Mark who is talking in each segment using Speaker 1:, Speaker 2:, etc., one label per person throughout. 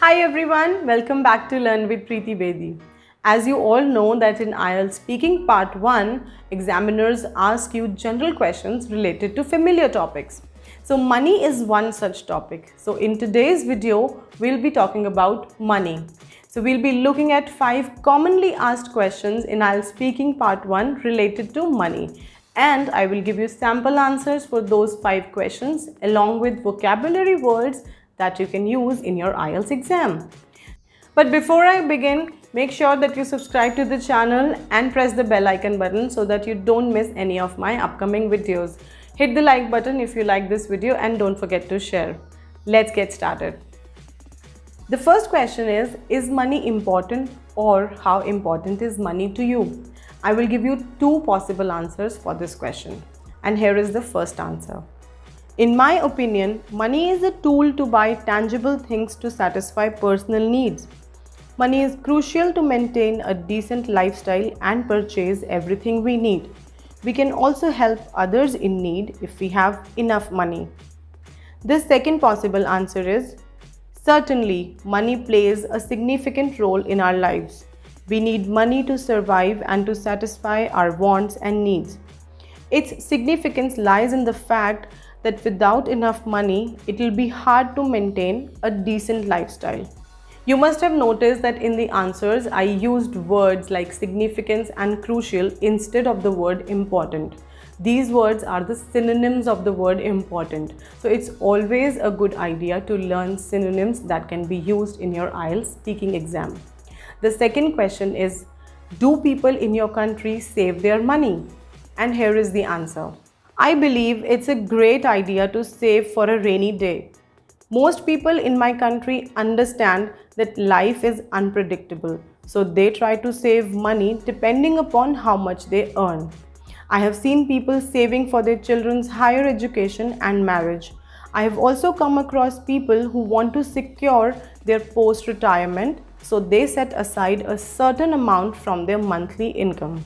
Speaker 1: Hi everyone, welcome back to Learn with Preeti Bedi. As you all know that in IELTS Speaking Part 1, examiners ask you general questions related to familiar topics. So money is one such topic. So in today's video, we'll be talking about money. So we'll be looking at 5 commonly asked questions in IELTS Speaking Part 1 related to money. And I will give you sample answers for those 5 questions along with vocabulary words that you can use in your IELTS exam. But before I begin, make sure that you subscribe to the channel and press the bell icon button so that you don't miss any of my upcoming videos. Hit the like button if you like this video and don't forget to share. Let's get started. The first question is money important or how important is money to you? I will give you 2 possible answers for this question. And here is the first answer. In my opinion, money is a tool to buy tangible things to satisfy personal needs. Money is crucial to maintain a decent lifestyle and purchase everything we need. We can also help others in need if we have enough money. The second possible answer is, certainly, money plays a significant role in our lives. We need money to survive and to satisfy our wants and needs. Its significance lies in the fact that without enough money, it will be hard to maintain a decent lifestyle. You must have noticed that in the answers, I used words like significance and crucial instead of the word important. These words are the synonyms of the word important. So it's always a good idea to learn synonyms that can be used in your IELTS speaking exam. The second question is, do people in your country save their money? And here is the answer. I believe it's a great idea to save for a rainy day. Most people in my country understand that life is unpredictable, so they try to save money depending upon how much they earn. I have seen people saving for their children's higher education and marriage. I have also come across people who want to secure their post-retirement, so they set aside a certain amount from their monthly income.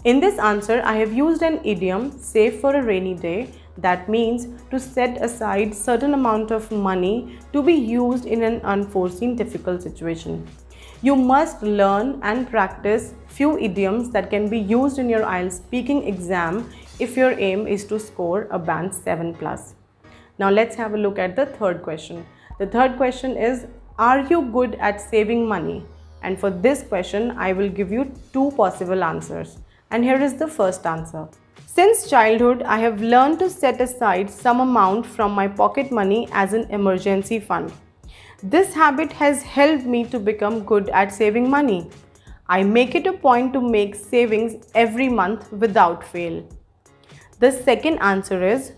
Speaker 1: In this answer, I have used an idiom, save for a rainy day. That means to set aside certain amount of money to be used in an unforeseen difficult situation. You must learn and practice few idioms that can be used in your IELTS speaking exam if your aim is to score a band 7+. Now let's have a look at the third question. The third question is, are you good at saving money? And for this question, I will give you 2 possible answers. And here is the first answer. Since childhood, I have learned to set aside some amount from my pocket money as an emergency fund. This habit has helped me to become good at saving money. I make it a point to make savings every month without fail. The second answer is,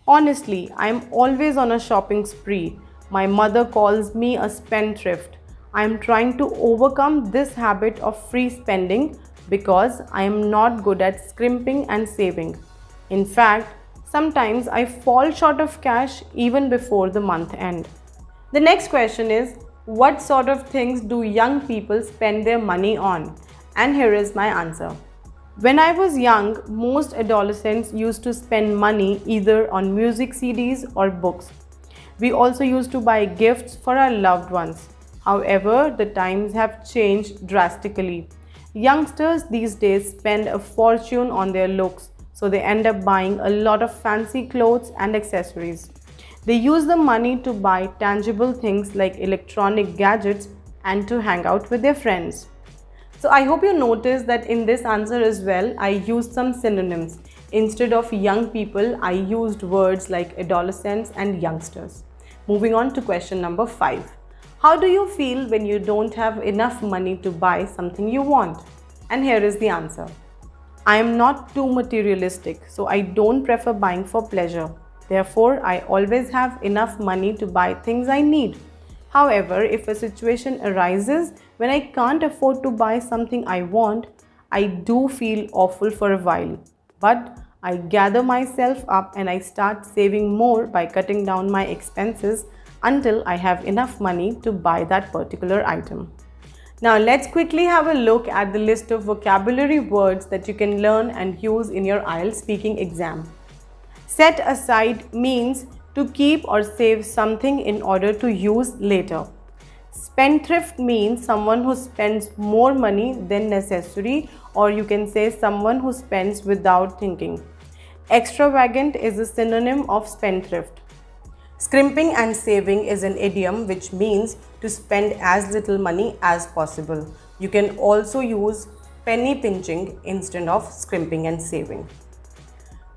Speaker 1: honestly, I am always on a shopping spree. My mother calls me a spendthrift. I am trying to overcome this habit of free spending because I am not good at scrimping and saving. In fact, sometimes I fall short of cash even before the month end. The next question is, what sort of things do young people spend their money on? And here is my answer. When I was young, most adolescents used to spend money either on music CDs or books. We also used to buy gifts for our loved ones. However, the times have changed drastically. Youngsters these days spend a fortune on their looks, so they end up buying a lot of fancy clothes and accessories. They use the money to buy tangible things like electronic gadgets and to hang out with their friends. So I hope you noticed that in this answer as well, I used some synonyms. Instead of young people, I used words like adolescents and youngsters. Moving on to question number 5. How do you feel when you don't have enough money to buy something you want? And here is the answer. I am not too materialistic, so I don't prefer buying for pleasure. Therefore, I always have enough money to buy things I need. However, if a situation arises when I can't afford to buy something I want, I do feel awful for a while. But I gather myself up and I start saving more by cutting down my expenses until I have enough money to buy that particular item. Now let's quickly have a look at the list of vocabulary words that you can learn and use in your IELTS speaking exam. Set aside means to keep or save something in order to use later. Spendthrift means someone who spends more money than necessary, or you can say someone who spends without thinking. Extravagant is a synonym of spendthrift. Scrimping and saving is an idiom which means to spend as little money as possible. You can also use penny pinching instead of scrimping and saving.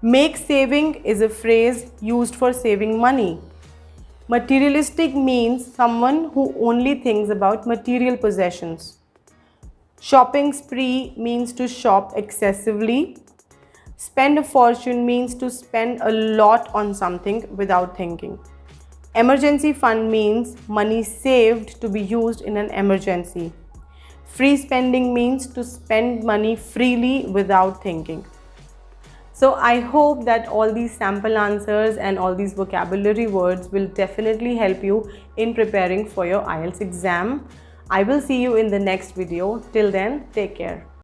Speaker 1: Make saving is a phrase used for saving money. Materialistic means someone who only thinks about material possessions. Shopping spree means to shop excessively. Spend a fortune means to spend a lot on something without thinking. Emergency fund means money saved to be used in an emergency. Free spending means to spend money freely without thinking. So I hope that all these sample answers and all these vocabulary words will definitely help you in preparing for your IELTS exam. I will see you in the next video. Till then, take care.